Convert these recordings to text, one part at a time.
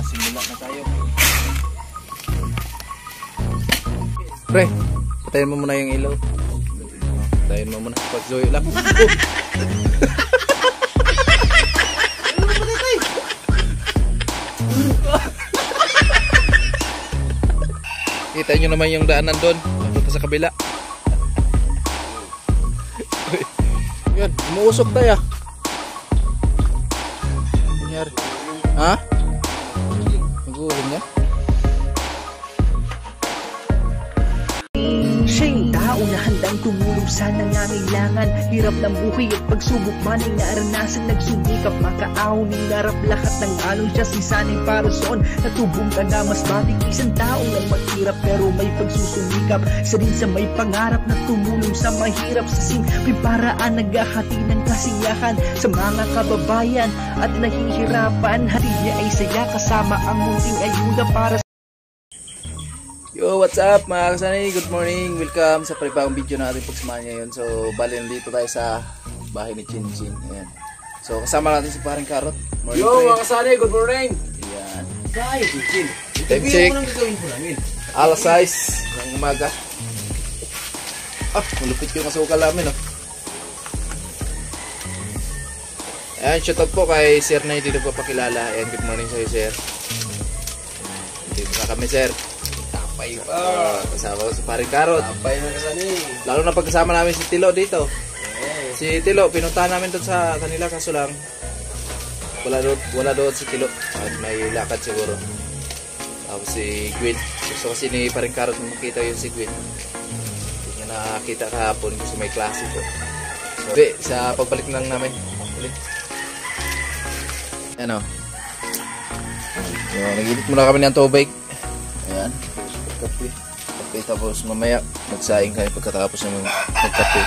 simula na tayo. Pre, patayin mo muna yung ilaw. Patayin mo muna. Pag-zoy lang. Kita nyo naman yung daanan doon. Papunta sa kabila. Yan, umuusok tayo. Nangyari. Ha? Nag-uuling niya? Siya yung tao na handang tumulong sa nangangailangan. Hirap ng buhay at pagsubok man ay naranasan. Nagsumikap makaaon, hinarap lahat ng alon. Siya sisanay para soon. Natubong ka na mas matik. Isang tao lang maghirap pero may pagsusumikap. Isa din sa may pangarap na tumulong sa mahirap. Sa simpleng paraan naghahati ng kasiyahan sa mga kababayan at nahihirapan. Hati niya ay saya kasama ang munting ayuda para sa... Yo, what's up mga kasanay? Good morning, welcome sa panibagong video natin pagsamahan ngayon. So, bali nandito tayo sa bahay ni Chin Chin. Ayan. So, kasama natin si Paring Karot. Morning, yo, mga kasanay, good morning! Ayan. Kaya, Chin Chin. Time check. Alas 6 ng umaga. Ah, malupit yung asukal namin, oh. Ayan, shoutout po kay Sir na hindi nagpapakilala. Ayan, good morning sa'yo, Sir. Dito na kami, Sir. Tapay pa. Kasama ko si Paring Karot. Tapay na kasanay. Lalo na pagkasama namin si Tilo dito. Si Tilo, pinuntahan namin doon sa kanila kaso lang wala doon si Tilo. At may lakad siguro. Tapos si Gwen. Gusto kasi ni Paring Karot na makita yung si Gwen. Hindi niya nakakita kahapon kasi may klase po. So, sa pagbalik lang namin. Ulit. Ano? So, nag-edit muna kami ng tubig. Ayan. Kape. Tapos mamaya magsaing kayo pagkatapos ng magkape.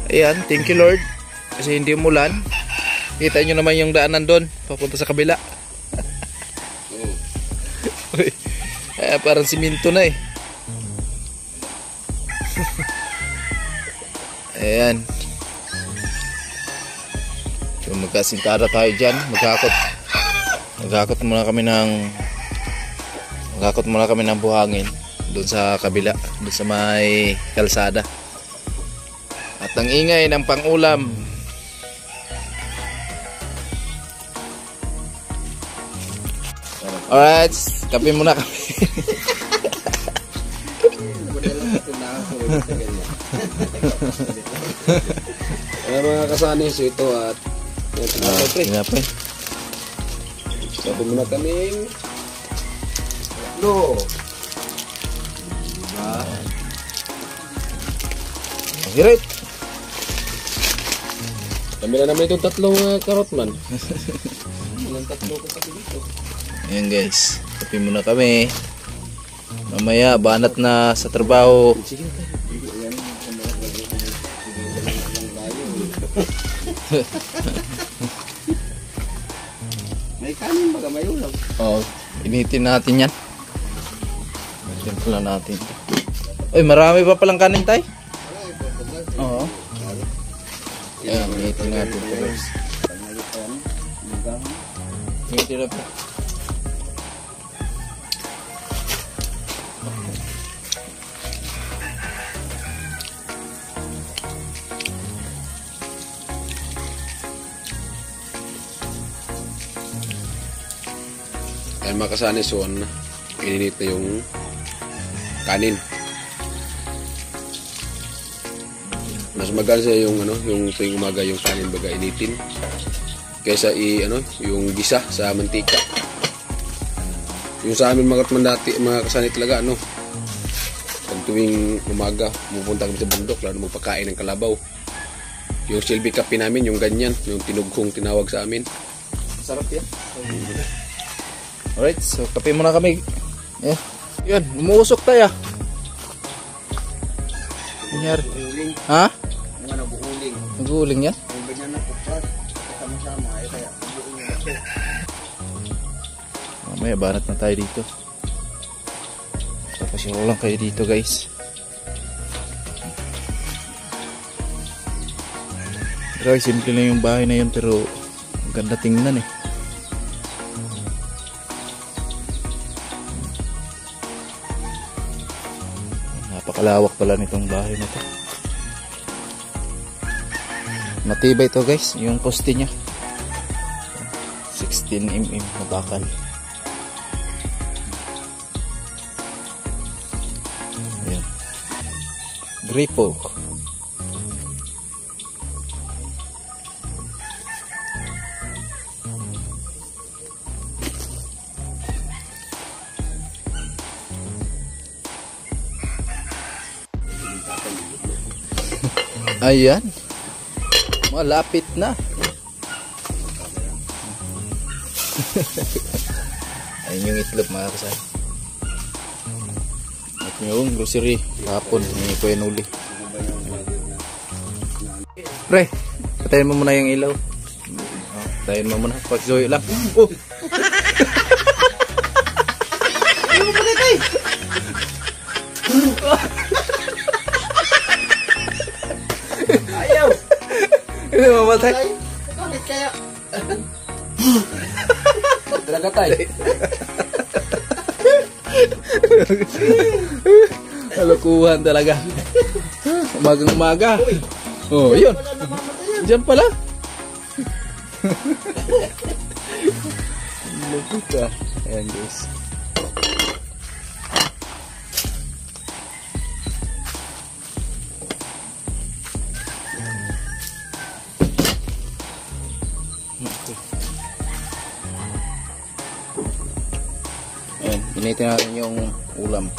Ayan, thank you Lord kasi hindi umulan. Kita nyo naman yung daanan doon papunta sa kabila. Parang siminto na eh. Ayan. So magkasintara tayo dyan. Magkakot muna kami ng buhangin doon sa kabila, doon sa may kalsada. At ang ingay ng pangulam. Alright, kape muna kami. Kaya mga kasanay, so ito at tinapay. Sabi muna kaming no. Hirit. Kami na naman itong tatlong karot man. Ilang tatlo ko kasi dito. Ayan guys, kape muna kami. Mamaya banat na sa trabaho. May kanin baga may ulam. Oh, initin natin yan. Timpla natin. Uy, marami pa palang kanin tay? Oo. Ayan, initin natin ito guys. Initin na po. Ayan mga kasanay, so ininit na yung kanin. Mas maganda sa yung yung tuwing umaga yung kanin baga initin kaysa yung gisa sa mantika. Yung sa amin mga kasanay talaga pag tuwing umaga pupunta kami sa bundok lalo magpakain ng kalabaw. Yung silbi kape namin yung ganyan, yung tinughong tinawag sa amin. Sarap yan. Alright, so kape muna kami. Yeah. Yan, umuusok tayo. Nangyari. Ha? Mga nabuuling. Nag-uuling yan? Yung ganyan na pupas. Sama-sama. Kaya nabuuling ako. Mamaya banat na tayo dito. Papasiro lang kayo dito guys. Pero simple lang yung bahay na yun pero ganda tingnan eh. Kalawak pala nitong bahay na to. Matibay to guys, yung poste niya. 16 mm na bakal. Ayan. Gripo. Ayan. Malapit na. Ayun yung itlog mga kasal. At yung grocery hapon ni Kuya Nuli. Pre, patayin mo muna yung ilaw. Patayin mo muna. Pag-zoy lang. Oh! Ano mo patay? Ayaw! Hindi mamatay. Bakit kaya? Talaga tayo. Kalukuhan talaga. Umagang umaga. Oh, yun. Diyan pala. Lupit ah. Ayan guys. Ayan, binitin natin yung ulam.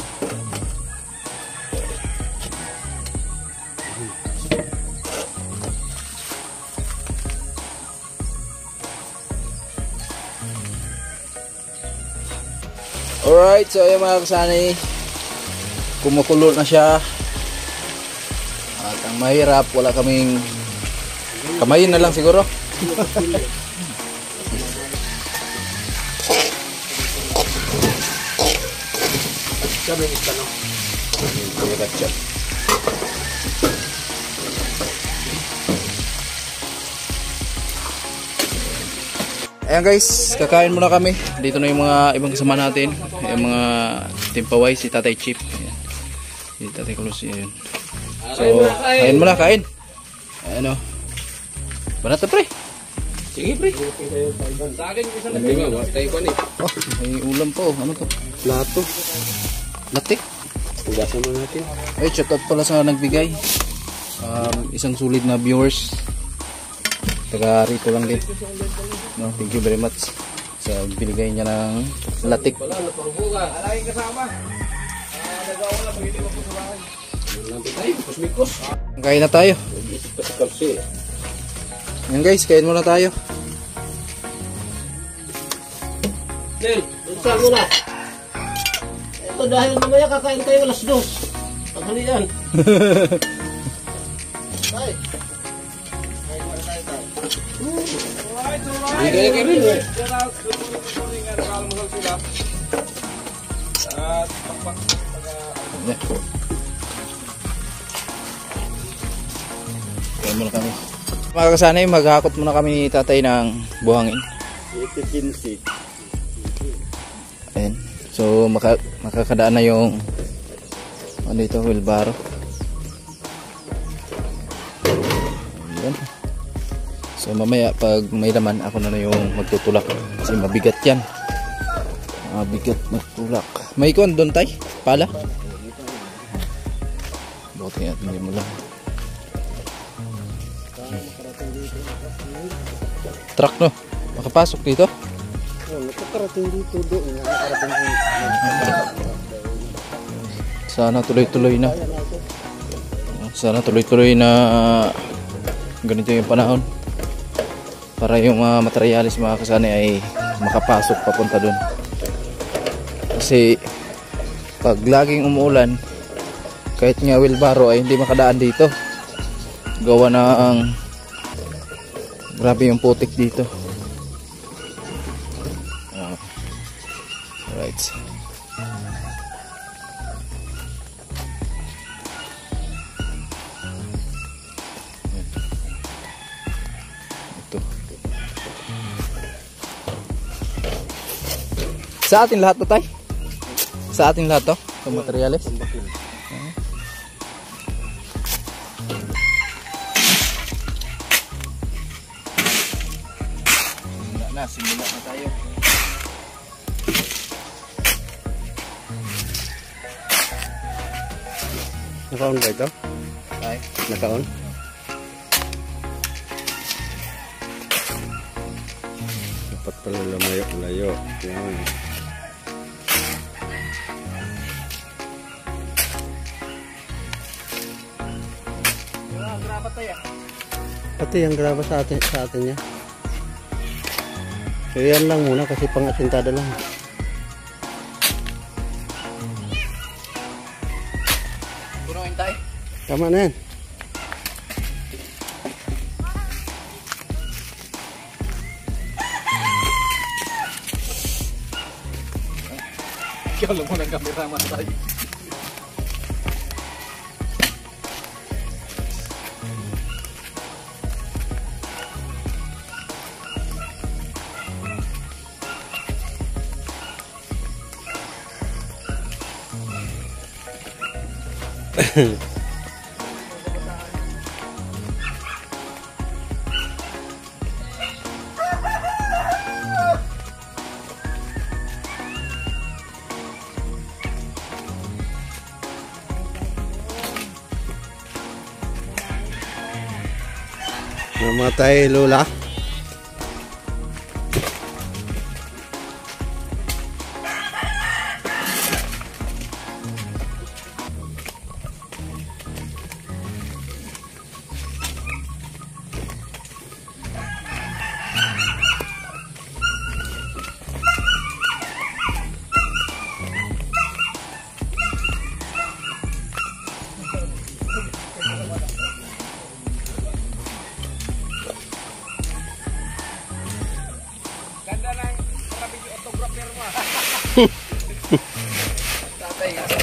Alright, so ayan mga kasani, kumukulo na siya. At ang mahirap, wala kaming kamayin na lang siguro. Sabi ng tanong. Ketchup. Ayan guys, kakain muna kami. Dito na yung mga ibang kasama natin. Yung mga timpaway, si Tatay Chip. Ayan. Si Tatay Kulos. Ayan. So, kain muna, kain. Ayan o. Banat na pre. Sige, pre. Sa akin, isang natin. Tayo pa ni. Oh, may ulam po. Ano to? Plato. Latik. Tugasan mo natin. Ay, shout out pala sa nagbigay. Isang sulit na viewers. Taga rito lang din. No, thank you very much sa binigay niya ng latik. Kain na tayo. Yan guys, kain muna tayo. Nel, saan mo na? Ito dahil mamaya kakain tayo alas 2. Tanghalian. Ay. Hindi ka rin eh. Kain muna kami. Mga kasanay, maghakot muna kami ni tatay ng buhangin. Ayan. So makakadaan na yung ano ito, wheelbarrow. Ayan. So mamaya pag may laman, ako na yung magtutulak kasi mabigat yan. Mabigat magtulak. May ikon doon tay? Pala? Buti nga, hindi mo lang. Truck no? Makapasok dito? Nakakarating dito doon. Sana tuloy-tuloy na. Sana tuloy-tuloy na ganito yung panahon. Para yung mga materialis mga kasani ay makapasok papunta dun. Kasi pag laging umuulan, kahit nga wheelbarrow ay hindi makadaan dito. Gawa na ang grabe yung putik dito. Right. Ito. Sa atin lahat to tay? Sa atin lahat to? Itong materialis? na, simula na tayo. Naka-on ba ito? Ay, Naka-on? Dapat pala layo. Yan. graba tayo. Pati yung graba sa atin niya. So yan lang muna kasi pang-asintada lang. Punuin tayo. Tama na yan. Kaya mo ng cameraman tayo. Namatay Lola.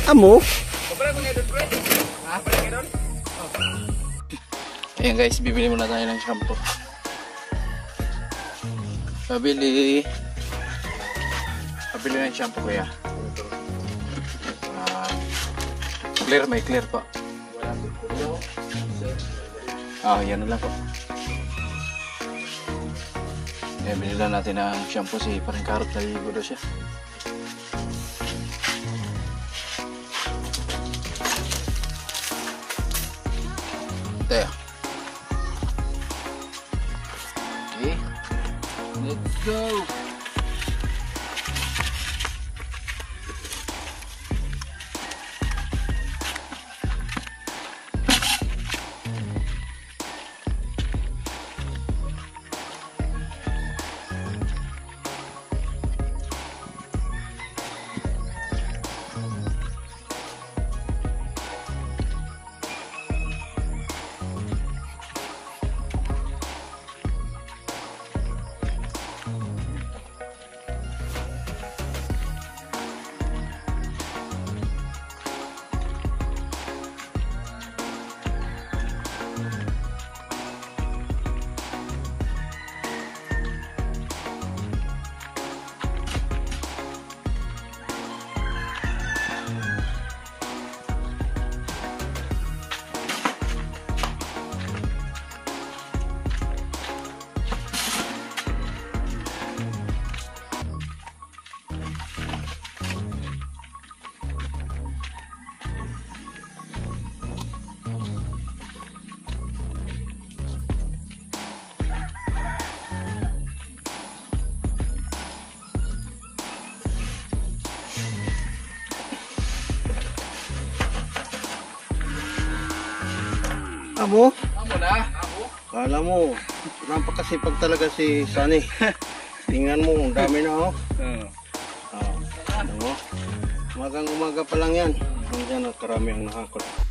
Amo? Ayan guys, bibili muna tayo ng shampoo. Pabili ng shampoo kuya. Clear, may clear pa. Yan na lang po. Ayan, bili lang natin ng shampoo si parang karot na ligo daw siya. There. Okay. Let's go. Amo? Amo na? Amo? Kala mo, napakasipag talaga si Sunny. Tingnan mo, ang dami na oh. Ano mo? Umagang umaga pa lang yan. Hanggang karami ang nakakot.